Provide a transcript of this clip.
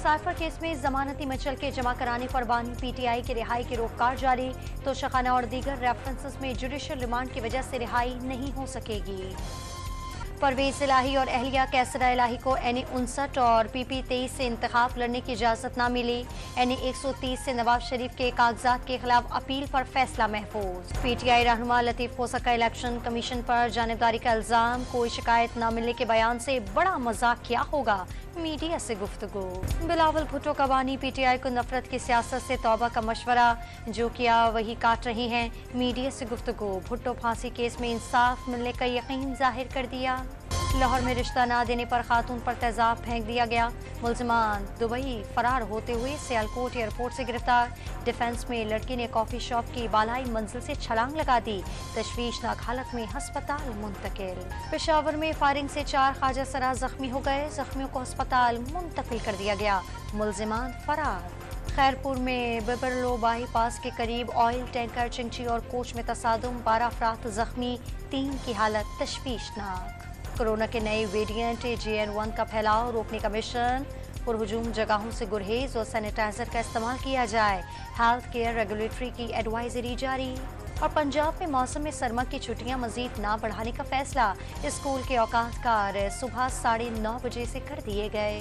Cipher case में जमानती मचल के जमा कराने पर बानी पीटीआई की रिहाई की रोककार जारी। तोशाखाना और दीगर रेफरेंसेस में जुडिशल रिमांड की वजह से रिहाई नहीं हो सकेगी। परवेज इलाही और अहलिया कैसरा इलाही को NA-59 और PP-23 से इंतखाब लड़ने की इजाज़त ना मिली। NA-130 से नवाज शरीफ के कागजात के खिलाफ अपील पर फैसला महफूज। PTI रहनुमा लतीफ खोसा का इलेक्शन कमीशन पर जानिबदारी का इल्जाम। कोई शिकायत न मिलने के बयान से बड़ा मजाक क्या होगा, मीडिया से गुफ्तगू। बिलावल भुट्टो का बानी PTI को नफरत की सियासत से तौबा का मशवरा, जो किया वही काट रही हैं, मीडिया से गुफ्तगू। भुट्टो फांसी केस में इंसाफ मिलने का यकीन जाहिर कर दिया। लाहौर में रिश्ता ना देने पर खातून पर तेजाब फेंक दिया गया। मुलजिमान दुबई फरार होते हुए सियालकोट एयरपोर्ट से गिरफ्तार। डिफेंस में लड़की ने कॉफी शॉप की बालाई मंजिल से छलांग लगा दी। तशवीशनाक हालत में अस्पताल मुंतकिल। पेशावर में फायरिंग से 4 ख्वाजा सरा जख्मी हो गए। जख्मियों को अस्पताल मुंतकिल कर दिया गया। मुलजिमान फरार। खैरपुर में बिबरलो बाईपास के करीब ऑयल टैंकर चिंची और कोच में तसादुम, 12 अफराद जख्मी, 3 की हालत तशवीशनाक। कोरोना के नए वेरिएंट JN1 का फैलाव रोकने का मिशन। पुरहुजूम जगहों से गुरहेज और सैनिटाइजर का इस्तेमाल किया जाए। हेल्थ केयर रेगुलेटरी की एडवाइजरी जारी। और पंजाब में मौसम में सरमा की छुट्टियां मजीद ना बढ़ाने का फैसला। स्कूल के औकात कार सुबह 9:30 बजे से कर दिए गए।